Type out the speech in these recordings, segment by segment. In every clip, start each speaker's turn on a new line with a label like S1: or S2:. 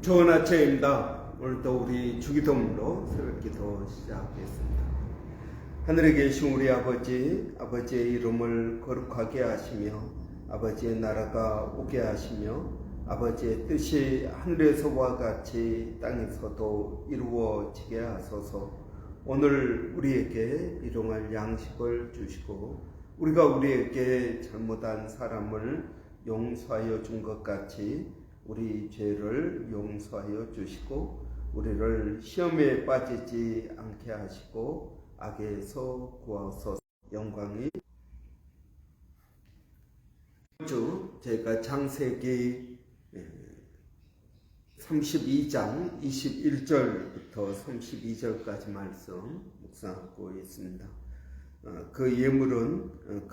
S1: 좋은 아침입니다. 오늘도 우리 주기도문으로 새벽기도 시작하겠습니다. 하늘에 계신 우리 아버지, 아버지의 이름을 거룩하게 하시며 아버지의 나라가 오게 하시며 아버지의 뜻이 하늘에서와 같이 땅에서도 이루어지게 하소서. 오늘 우리에게 일용할 양식을 주시고 우리가 우리에게 잘못한 사람을 용서하여 준 것 같이 우리 죄를 용서하여 주시고 우리를 시험에 빠지지 않게 하시고 악에서 구하소서. 영광이 주 제가 창세기 32장 21절부터 32절까지 말씀 묵상하고 있습니다. 그 예물은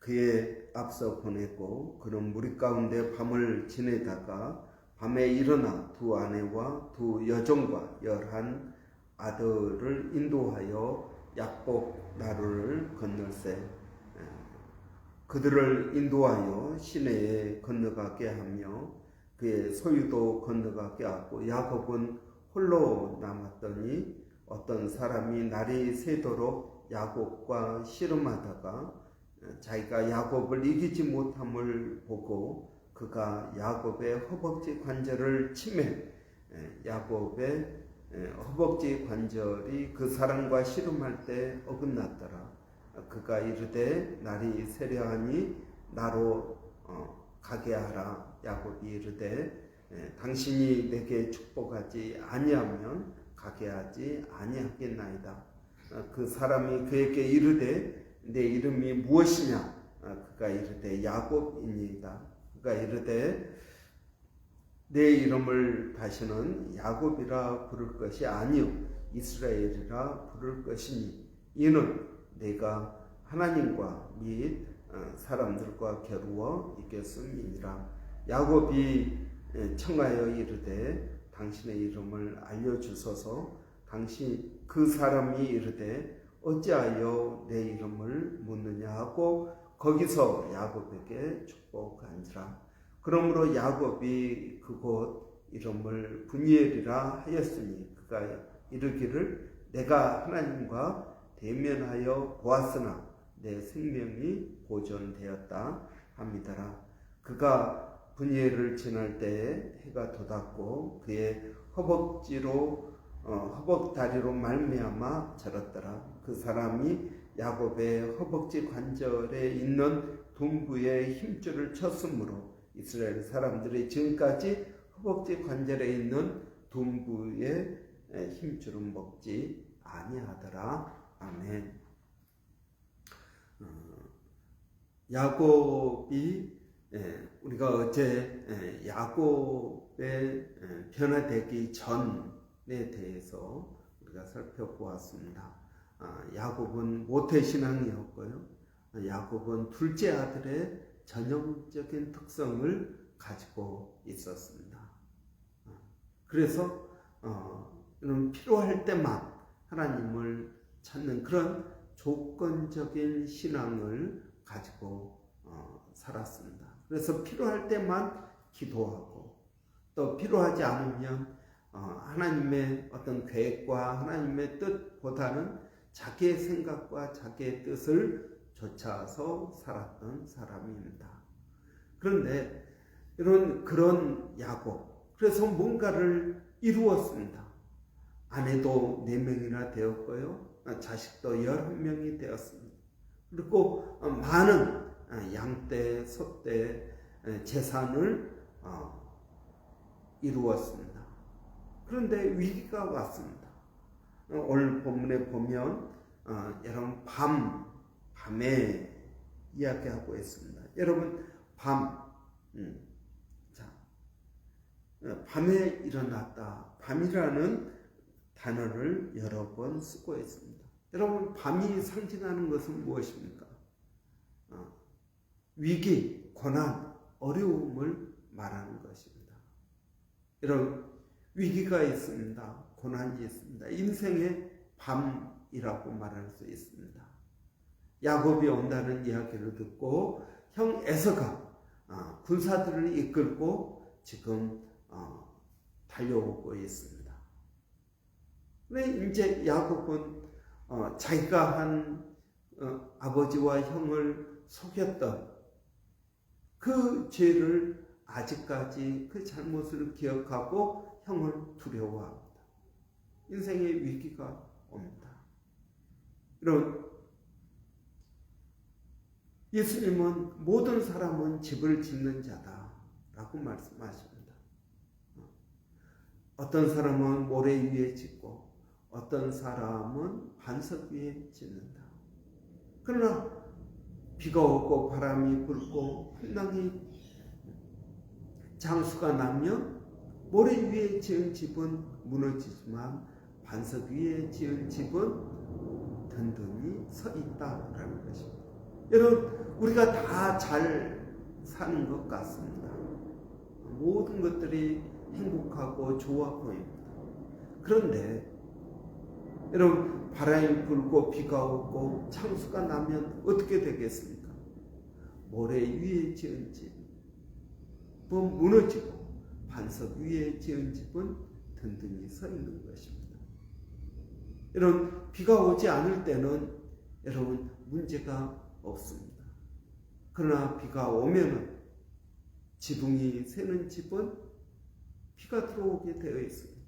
S1: 그의 앞서 보내고 그는 무리 가운데 밤을 지내다가 밤에 일어나 두 아내와 두 여종과 11 아들을 인도하여 약복 나루를 건널세 그들을 인도하여 시내에 건너가게 하며 그의 소유도 건너가게 하고 야곱은 홀로 남았더니 어떤 사람이 날이 새도록 야곱과 씨름하다가 자기가 야곱을 이기지 못함을 보고 그가 야곱의 허벅지 관절을 치매 야곱의 허벅지 관절이 그 사람과 씨름할 때 어긋났더라. 그가 이르되 날이 세려하니 나로 가게 하라. 야곱이 이르되 당신이 내게 축복하지 아니하면 가게 하지 아니하겠나이다. 그 사람이 그에게 이르되 내 이름이 무엇이냐? 그가 이르되 야곱이니이다. 그가 이르되 내 이름을 다시는 야곱이라 부를 것이 아니요 이스라엘이라 부를 것이니 이는 내가 하나님과 및 사람들과 겨루어 이겼음이니라. 야곱이 청하여 이르되 당신의 이름을 알려주소서. 당신 그 사람이 이르되 어찌하여 내 이름을 묻느냐 하고 거기서 야곱에게 축복한지라. 그러므로 야곱이 그곳 이름을 브니엘이라 하였으니 그가 이르기를 내가 하나님과 대면하여 보았으나 내 생명이 보존되었다 함이더라. 그가 브니엘을 지날 때에 해가 돋았고 그의 허벅다리로 말미암아 절었더라. 그 사람이 야곱의 허벅지 관절에 있는 둔부의 힘줄을 쳤으므로 이스라엘 사람들이 지금까지 허벅지 관절에 있는 둔부의 힘줄은 먹지 아니하더라. 아멘. 야곱이 우리가 어제 야곱의 변화되기 전에 대해서 우리가 살펴보았습니다. 야곱은 모태신앙이었고요. 야곱은 둘째 아들의 전형적인 특성을 가지고 있었습니다. 그래서 필요할 때만 하나님을 찾는 그런 조건적인 신앙을 가지고 살았습니다. 그래서 필요할 때만 기도하고 또 필요하지 않으면 하나님의 어떤 계획과 하나님의 뜻보다는 자기의 생각과 자기의 뜻을 좇아서 살았던 사람입니다. 그런데 그런 야곱, 그래서 뭔가를 이루었습니다. 아내도 4명이나 되었고요. 자식도 11명이 되었습니다. 그리고 많은 양떼, 소떼, 재산을 이루었습니다. 그런데 위기가 왔습니다. 오늘 본문에 보면 여러분 밤에 이야기하고 있습니다. 여러분 밤에 일어났다. 밤이라는 단어를 여러 번 쓰고 있습니다. 여러분 밤이 상징하는 것은 무엇입니까? 위기, 고난, 어려움을 말하는 것입니다. 여러분 위기가 있습니다. 고난이 있습니다. 인생의 밤이라고 말할 수 있습니다. 야곱이 온다는 이야기를 듣고 형 에서가 군사들을 이끌고 지금 달려오고 있습니다. 근데 이제 야곱은 자기가 한 아버지와 형을 속였던 그 죄를 아직까지 그 잘못을 기억하고 형을 두려워합니다. 인생의 위기가 옵니다. 이런 예수님은 모든 사람은 집을 짓는 자다라고 말씀하십니다. 어떤 사람은 모래 위에 짓고 어떤 사람은 반석 위에 짓는다. 그러나 비가 오고 바람이 불고 풍랑이 장수가 나면 모래 위에 지은 집은 무너지지만 반석 위에 지은 집은 든든히 서 있다라는 것입니다. 여러분, 우리가 다 잘 사는 것 같습니다. 모든 것들이 행복하고 좋아 보입니다. 그런데 여러분, 바람이 불고 비가 오고 창수가 나면 어떻게 되겠습니까? 모래 위에 지은 집은 무너지고 반석 위에 지은 집은 든든히 서 있는 것입니다. 여러분, 비가 오지 않을 때는 여러분 문제가 없습니다. 그러나 비가 오면은 지붕이 새는 집은 비가 들어오게 되어 있습니다.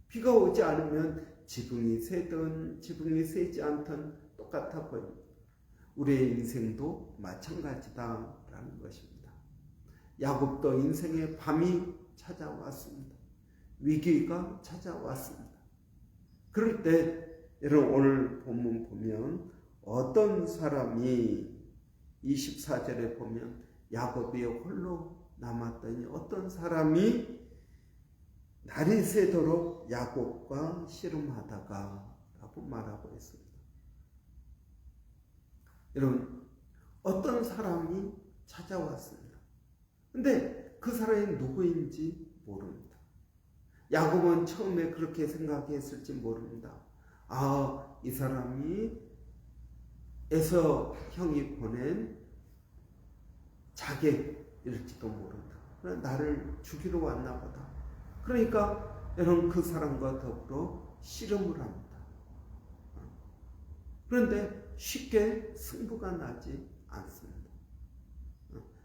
S1: 비가 오지 않으면 지붕이 새든 지붕이 새지 않든 똑같아 보입니다. 우리의 인생도 마찬가지다라는 것입니다. 야곱도 인생의 밤이 찾아왔습니다. 위기가 찾아왔습니다. 그럴 때 여러분, 오늘 본문 보면 어떤 사람이 24절에 보면 야곱이 홀로 남았더니 어떤 사람이 날이 새도록 야곱과 씨름하다가 라고 말하고 있습니다. 여러분, 어떤 사람이 찾아왔습니다. 근데 그 사람이 누구인지 모릅니다. 야곱은 처음에 그렇게 생각했을지 모릅니다. 이 사람이 에서 형이 보낸 자객일지도 모른다. 나를 죽이러 왔나 보다. 그러니까 여러분, 그 사람과 더불어 씨름을 합니다. 그런데 쉽게 승부가 나지 않습니다.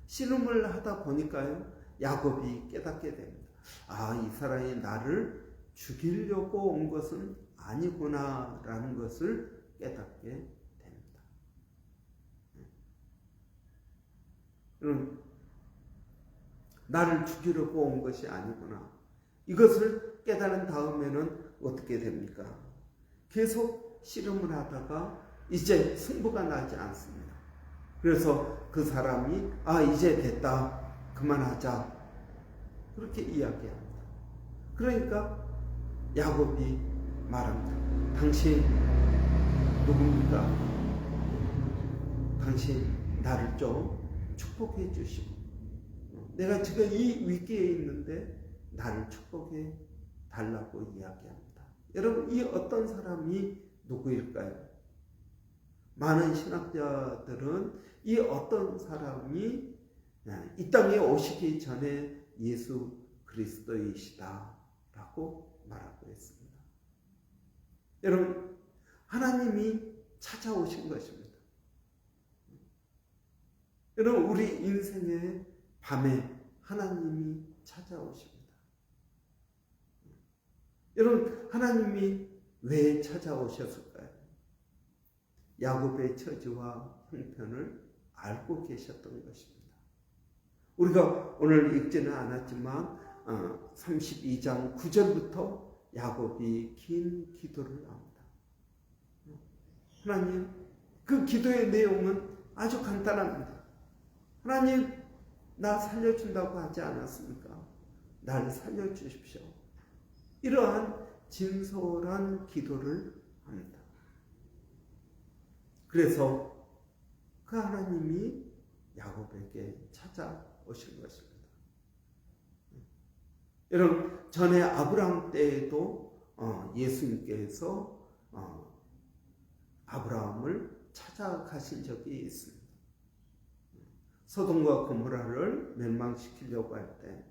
S1: 씨름을 하다 보니까요, 야곱이 깨닫게 됩니다. 이 사람이 나를 죽이려고 온 것은 아니구나라는 것을 깨닫게 됩니다. 나를 죽이려고 온 것이 아니구나. 이것을 깨달은 다음에는 어떻게 됩니까? 계속 씨름을 하다가 이제 승부가 나지 않습니다. 그래서 그 사람이 이제 됐다, 그만하자, 그렇게 이야기합니다. 그러니까 야곱이 말합니다. 당신 누굽니까? 당신 나를 좀 축복해 주시고, 내가 지금 이 위기에 있는데 나를 축복해 달라고 이야기합니다. 여러분, 이 어떤 사람이 누구일까요? 많은 신학자들은 이 어떤 사람이 이 땅에 오시기 전에 예수 그리스도이시다라고 말하고 있습니다. 여러분, 하나님이 찾아오신 것입니다. 여러분, 우리 인생의 밤에 하나님이 찾아오십니다. 여러분, 하나님이 왜 찾아오셨을까요? 야곱의 처지와 형편을 알고 계셨던 것입니다. 우리가 오늘 읽지는 않았지만 32장 9절부터 야곱이 긴 기도를 합니다. 하나님, 그 기도의 내용은 아주 간단합니다. 하나님, 나 살려준다고 하지 않았습니까? 날 살려주십시오. 이러한 진솔한 기도를 합니다. 그래서 그 하나님이 야곱에게 찾아오신 것입니다. 여러분, 전에 아브라함 때에도 예수님께서 아브라함을 찾아가신 적이 있습니다. 소돔과 고모라를 멸망시키려고 할 때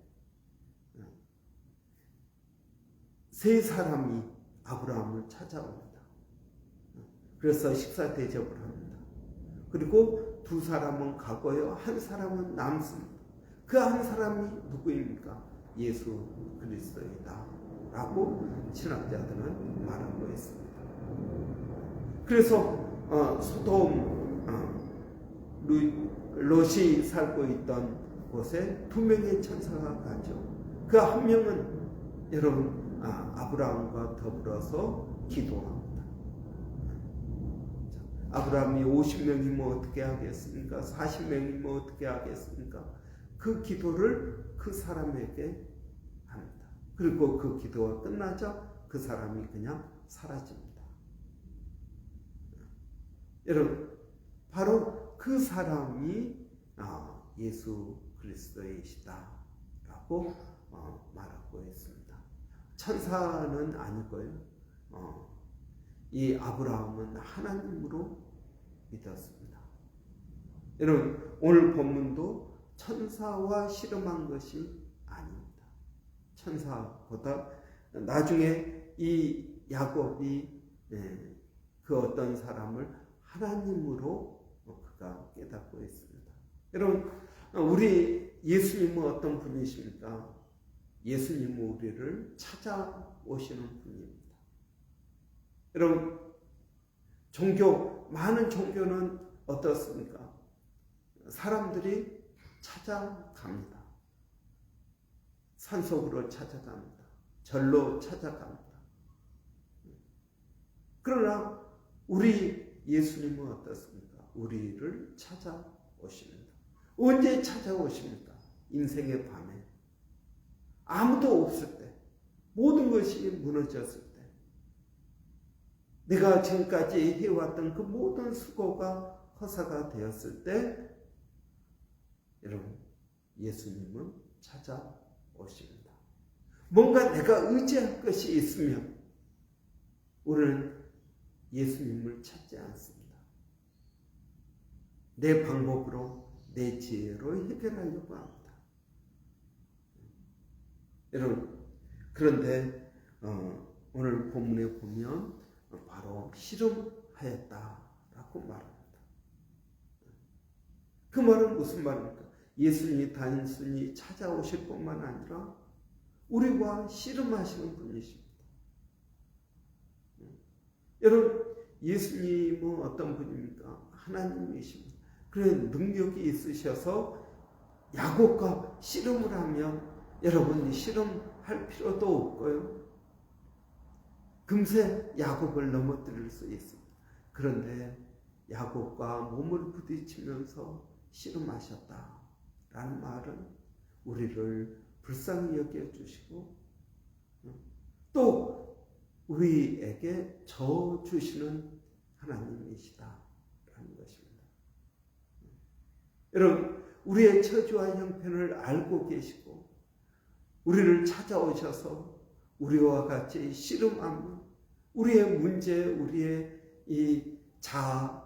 S1: 세 사람이 아브라함을 찾아옵니다. 그래서 식사 대접을 합니다. 그리고 두 사람은 가고요, 한 사람은 남습니다. 그 한 사람이 누구입니까? 예수 그리스도이다 라고 신학자들은 말하고 있습니다. 그래서 소돔 롯이 살고 있던 곳에 두 명의 천사가 가죠. 그 한 명은 여러분 아브라함과 더불어서 기도합니다. 아브라함이 50명이면 어떻게 하겠습니까? 40명이면 어떻게 하겠습니까? 그 기도를 그 사람에게 합니다. 그리고 그 기도가 끝나자 그 사람이 그냥 사라집니다. 여러분, 바로 그 사람이 예수 그리스도이시다라고 말하고 있습니다. 천사는 아니고요. 이 아브라함은 하나님으로 믿었습니다. 여러분, 오늘 본문도 천사와 씨름한 것이 아닙니다. 천사보다 나중에 이 야곱이 그 어떤 사람을 하나님으로 그가 깨닫고 있습니다. 여러분, 우리 예수님은 어떤 분이십니까? 예수님은 우리를 찾아오시는 분입니다. 여러분, 많은 종교는 어떻습니까? 사람들이 찾아갑니다. 산속으로 찾아갑니다. 절로 찾아갑니다. 그러나 우리 예수님은 어떻습니까? 우리를 찾아오십니다. 언제 찾아오십니까? 인생의 밤에. 아무도 없을 때. 모든 것이 무너졌을 때. 내가 지금까지 해왔던 그 모든 수고가 허사가 되었을 때 여러분, 예수님은 찾아오십니다. 뭔가 내가 의지할 것이 있으면 우리는 예수님을 찾지 않습니다. 내 방법으로, 내 지혜로 해결하려고 합니다. 여러분, 그런데 오늘 본문에 보면 바로 씨름하였다라고 말합니다. 그 말은 무슨 말입니까? 예수님이 단순히 찾아오실 뿐만 아니라 우리와 씨름하시는 분이십니다. 여러분, 예수님은 어떤 분입니까? 하나님이십니다. 그래 능력이 있으셔서 야곱과 씨름을 하면 여러분이 씨름할 필요도 없고요. 금세 야곱을 넘어뜨릴 수 있습니다. 그런데 야곱과 몸을 부딪히면서 씨름하셨다라는 말은 우리를 불쌍히 여겨주시고 또 우리에게 저 주시는 하나님이시다라는 것입니다. 여러분, 우리의 처지와 형편을 알고 계시고 우리를 찾아오셔서 우리와 같이 씨름하며 우리의 문제, 우리의 이 자아,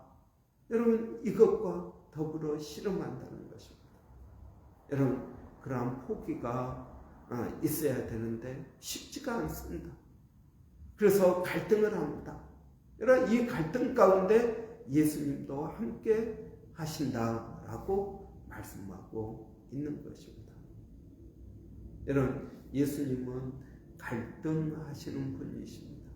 S1: 여러분 이것과 더불어 씨름한다는 것입니다. 여러분, 그러한 포기가 있어야 되는데 쉽지가 않습니다. 그래서 갈등을 합니다. 여러분, 이 갈등 가운데 예수님도 함께 하신다라고 말씀하고 있는 것입니다. 여러분, 예수님은 갈등하시는 분이십니다.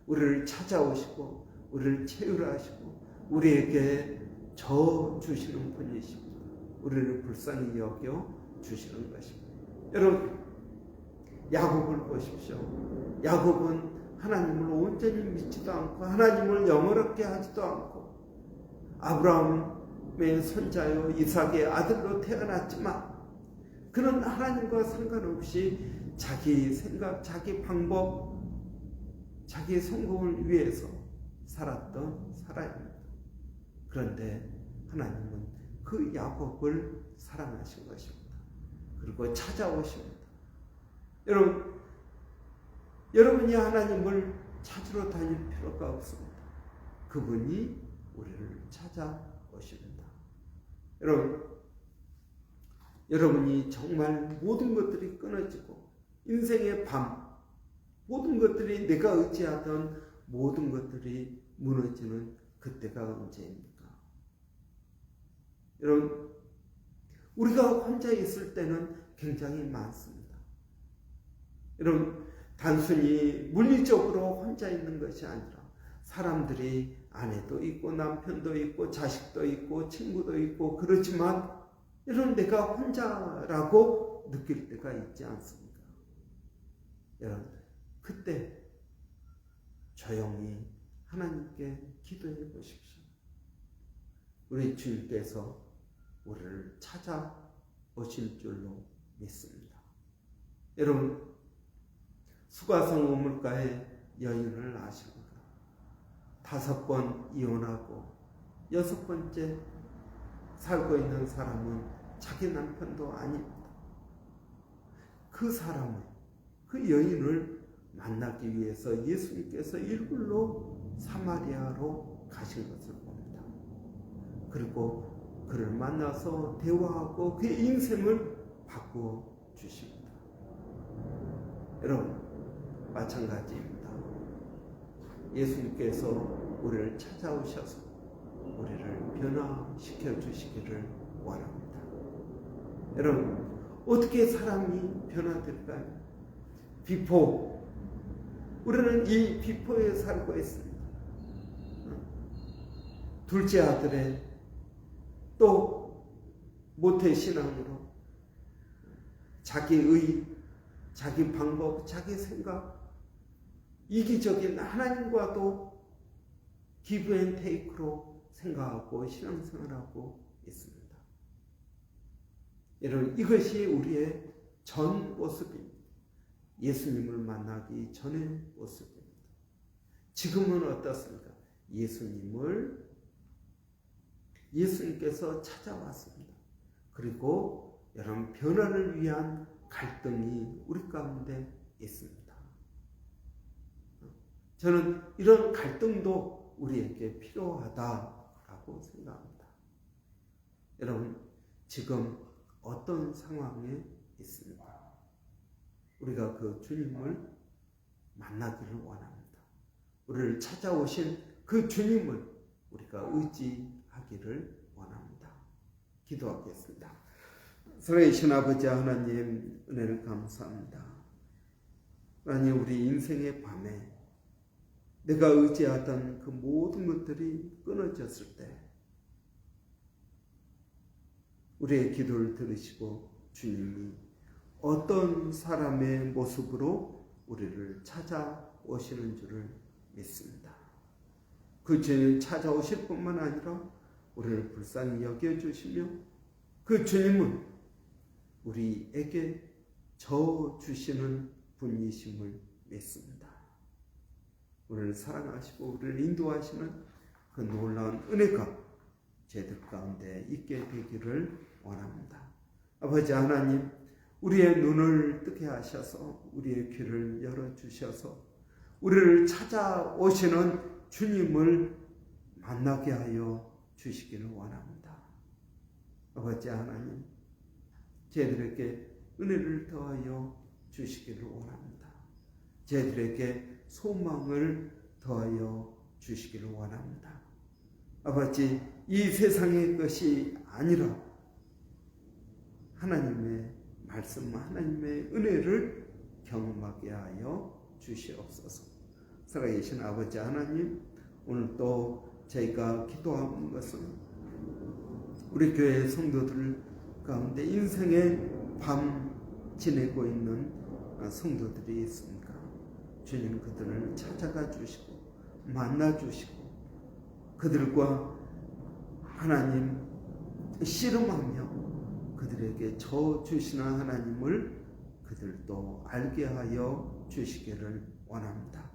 S1: 우리를 찾아오시고 우리를 채우라하시고 우리에게 저 주시는 분이십니다. 우리를 불쌍히 여겨 주시는 것입니다. 여러분, 야곱을 보십시오. 야곱은 하나님을 온전히 믿지도 않고 하나님을 영어롭게 하지도 않고 아브라함의 손자요 이삭의 아들로 태어났지만 그는 하나님과 상관없이 자기 생각, 자기 방법, 자기 성공을 위해서 살았던 사람입니다. 그런데 하나님은 그 야곱을 사랑하신 것입니다. 그리고 찾아오십니다. 여러분이 하나님을 찾으러 다닐 필요가 없습니다. 그분이 우리를 찾아오십니다. 여러분이 정말 모든 것들이 끊어지고 인생의 밤, 모든 것들이 내가 의지하던 모든 것들이 무너지는 그때가 언제입니까? 여러분, 우리가 혼자 있을 때는 굉장히 많습니다. 여러분, 단순히 물리적으로 혼자 있는 것이 아니라 사람들이 아내도 있고 남편도 있고 자식도 있고 친구도 있고 그렇지만 여러분, 내가 혼자라고 느낄 때가 있지 않습니까? 여러분, 그때 조용히 하나님께 기도해 보십시오. 우리 주님께서 우리를 찾아오실 줄로 믿습니다. 여러분, 수가성 우물가의 여인을 아십니까? 5번 이혼하고 6번째 살고 있는 사람은 자기 남편도 아닙니다. 그 사람을, 그 여인을 만나기 위해서 예수님께서 일굴로 사마리아로 가신 것을 봅니다. 그리고 그를 만나서 대화하고 그의 인생을 바꾸어 주십니다. 여러분, 마찬가지입니다. 예수님께서 우리를 찾아오셔서 우리를 변화시켜 주시기를 원합니다. 여러분, 어떻게 사람이 변화될까요? 비포, 우리는 이 비포에 살고 있습니다. 둘째 아들의 또 모태신앙으로 자기의, 자기 방법, 자기 생각, 이기적인 하나님과도 기브 앤 테이크로 생각하고 신앙생활하고 있습니다. 여러분, 이것이 우리의 전 모습입니다. 예수님을 만나기 전의 모습입니다. 지금은 어떻습니까? 예수님께서 찾아왔습니다. 그리고 여러분, 변화를 위한 갈등이 우리 가운데 있습니다. 저는 이런 갈등도 우리에게 필요하다라고 생각합니다. 여러분, 지금 어떤 상황에 있습니까? 우리가 그 주님을 만나기를 원합니다. 우리를 찾아오신 그 주님을 우리가 의지하기를 원합니다. 기도하겠습니다. 살아계신 아버지 하나님, 은혜를 감사합니다. 하나님, 우리 인생의 밤에 내가 의지하던 그 모든 것들이 끊어졌을 때 우리의 기도를 들으시고 주님이 어떤 사람의 모습으로 우리를 찾아오시는 줄을 믿습니다. 그 주님 찾아오실 뿐만 아니라 우리를 불쌍히 여겨주시며 그 주님은 우리에게 저 주시는 분이심을 믿습니다. 우리를 사랑하시고 우리를 인도하시는 그 놀라운 은혜가 저희들 가운데 있게 되기를 원합니다. 아버지 하나님, 우리의 눈을 뜨게 하셔서 우리의 귀를 열어주셔서 우리를 찾아오시는 주님을 만나게 하여 주시기를 원합니다. 아버지 하나님, 저희들에게 은혜를 더하여 주시기를 원합니다. 저희들에게 소망을 더하여 주시기를 원합니다. 아버지, 이 세상의 것이 아니라 하나님의 말씀, 하나님의 은혜를 경험하게 하여 주시옵소서. 살아계신 아버지 하나님, 오늘 또 저희가 기도하는 것은 우리 교회 성도들 가운데 인생의 밤 지내고 있는 성도들이 있습니다. 주님, 그들을 찾아가 주시고 만나 주시고 그들과 하나님 씨름하며 그들에게 저 주시는 하나님을 그들도 알게 하여 주시기를 원합니다.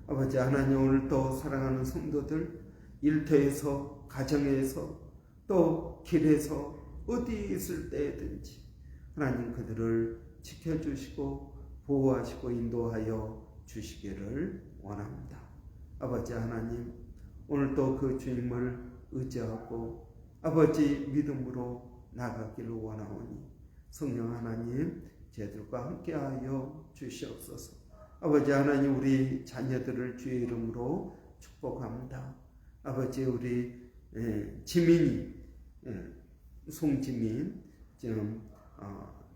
S1: 아버지 하나님, 오늘도 사랑하는 성도들 일터에서 가정에서 또 길에서 어디 있을 때든지 하나님 그들을 지켜주시고 보호하시고 인도하여 주시기를 원합니다. 아버지 하나님, 오늘도 그 주님을 의지하고 아버지 믿음으로 나가기를 원하오니 성령 하나님 저희들과 함께하여 주시옵소서. 아버지 하나님, 우리 자녀들을 주의 이름으로 축복합니다. 아버지, 우리 지민이, 송지민 지금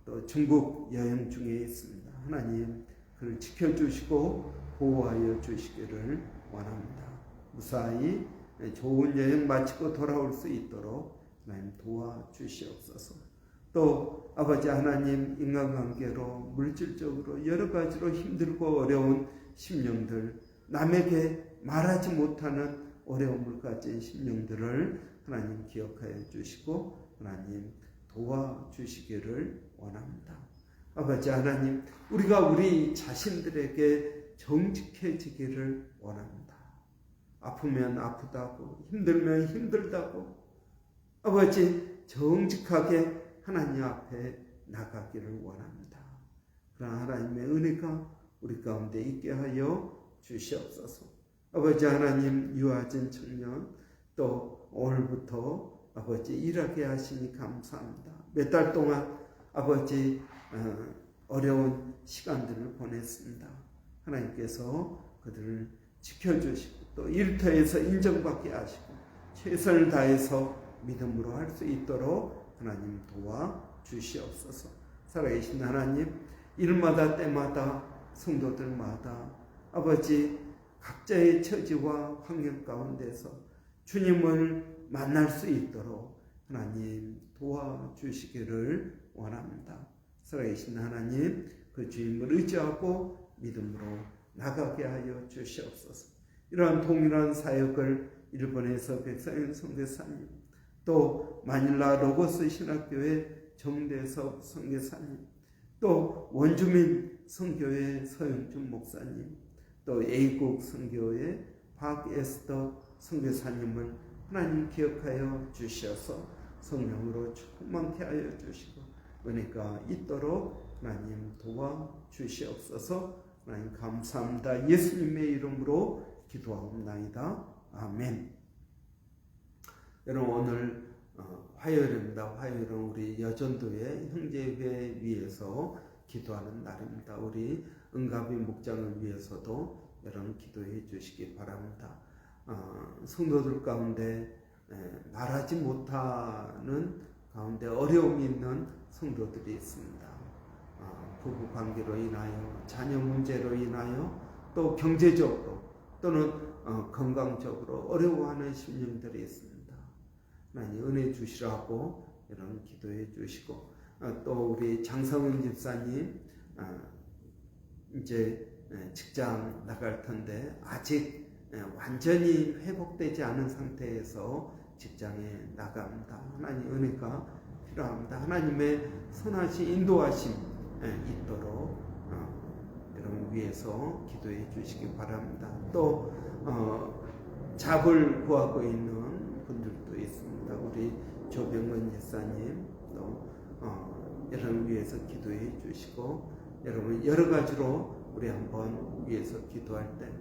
S1: 또 중국 여행 중에 있습니다. 하나님, 그를 지켜주시고 보호하여 주시기를 원합니다. 무사히 좋은 여행 마치고 돌아올 수 있도록 하나님 도와주시옵소서. 또 아버지 하나님, 인간관계로 물질적으로 여러 가지로 힘들고 어려운 심령들, 남에게 말하지 못하는 어려움을 가진 심령들을 하나님 기억하여 주시고 하나님 도와주시기를 원합니다. 아버지 하나님, 우리가 우리 자신들에게 정직해지기를 원합니다. 아프면 아프다고, 힘들면 힘들다고, 아버지 정직하게 하나님 앞에 나가기를 원합니다. 그러나 하나님의 은혜가 우리 가운데 있게 하여 주시옵소서. 아버지 하나님, 유아진 청년 또 오늘부터 아버지 일하게 하시니 감사합니다. 몇 달 동안 아버지 어려운 시간들을 보냈습니다. 하나님께서 그들을 지켜주시고 또 일터에서 인정받게 하시고 최선을 다해서 믿음으로 할 수 있도록 하나님 도와주시옵소서. 살아계신 하나님, 일마다 때마다 성도들마다 아버지 각자의 처지와 환경 가운데서 주님을 만날 수 있도록 하나님 도와주시기를 원합니다. 살아계신 하나님, 그 주님을 의지하고 믿음으로 나가게 하여 주시옵소서. 이러한 동일한 사역을 일본에서 백사연 선교사님, 또 마닐라 로고스 신학교의 정대섭 선교사님, 또 원주민 선교회 서영준 목사님, 또 A국 선교회 박에스더 선교사님을 하나님 기억하여 주셔서 성령으로 충만케 하여 주시고 은혜가 있도록 하나님 도와주시옵소서. 하나님 감사합니다. 예수님의 이름으로 기도하옵나이다. 아멘. 여러분, 오늘 화요일입니다. 화요일은 우리 여전도의 형제회 위해서 기도하는 날입니다. 우리 은가비 목장을 위해서도 여러분 기도해 주시기 바랍니다. 성도들 가운데 말하지 못하는 가운데 어려움이 있는 성도들이 있습니다. 부부 관계로 인하여, 자녀 문제로 인하여, 또 경제적으로 또는 건강적으로 어려워하는 심령들이 있습니다. 하나님 은혜 주시라고 여러분 기도해 주시고, 또 우리 장성은 집사님 이제 직장 나갈 텐데 아직 완전히 회복되지 않은 상태에서 직장에 나갑니다. 하나님 은혜가 필요합니다. 하나님의 선하신 인도하심 있도록 여러분 위해서 기도해 주시기 바랍니다. 또 잡을 구하고 있는 분들도 있습니다. 우리 조병근 집사님 또 여러분 위해서 기도해 주시고, 여러분 여러 가지로 우리 한번 위해서 기도할 때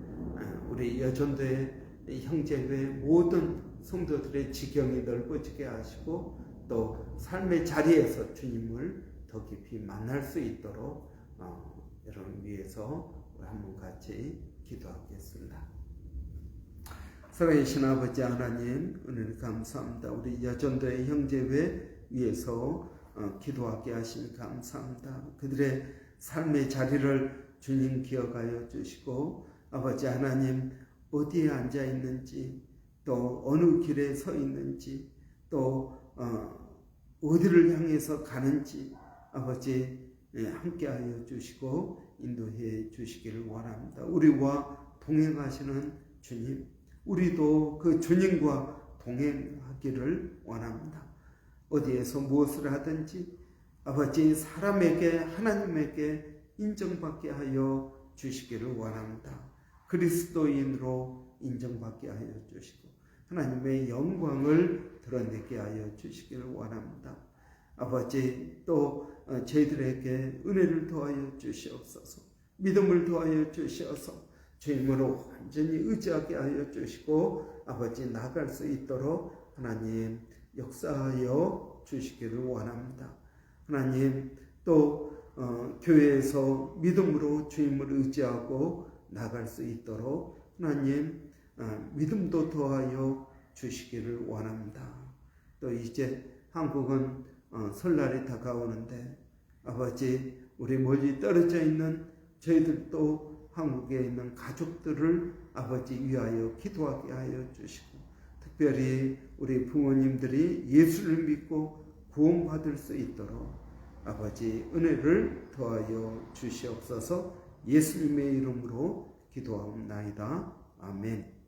S1: 우리 여전도의 형제회 모든 성도들의 지경이 넓어지게 하시고 또 삶의 자리에서 주님을 더 깊이 만날 수 있도록 여러분 위해서 우리 한번 같이 기도하겠습니다. 살아계신 아버지 하나님, 은혜를 감사합니다. 우리 여전도의 형제회 위해서 기도하게 하시니 감사합니다. 그들의 삶의 자리를 주님 기억하여 주시고, 아버지 하나님 어디에 앉아 있는지, 또 어느 길에 서 있는지, 또 어디를 향해서 가는지 아버지 함께하여 주시고 인도해 주시기를 원합니다. 우리와 동행하시는 주님, 우리도 그 주님과 동행하기를 원합니다. 어디에서 무엇을 하든지 아버지 사람에게, 하나님에게 인정받게 하여 주시기를 원합니다. 그리스도인으로 인정받게 하여 주시고 하나님의 영광을 드러내게 하여 주시기를 원합니다. 아버지, 또 저희들에게 은혜를 더하여 주시옵소서. 믿음을 더하여 주시어서 주님으로 완전히 의지하게 하여 주시고 아버지 나갈 수 있도록 하나님 역사하여 주시기를 원합니다. 하나님, 또 교회에서 믿음으로 주님을 의지하고 나갈 수 있도록 하나님 믿음도 더하여 주시기를 원합니다. 또 이제 한국은 설날이 다가오는데 아버지 우리 멀리 떨어져 있는 저희들도 한국에 있는 가족들을 아버지 위하여 기도하게 하여 주시고 특별히 우리 부모님들이 예수를 믿고 구원받을 수 있도록 아버지 은혜를 더하여 주시옵소서. 예수님의 이름으로 기도하옵나이다. 아멘.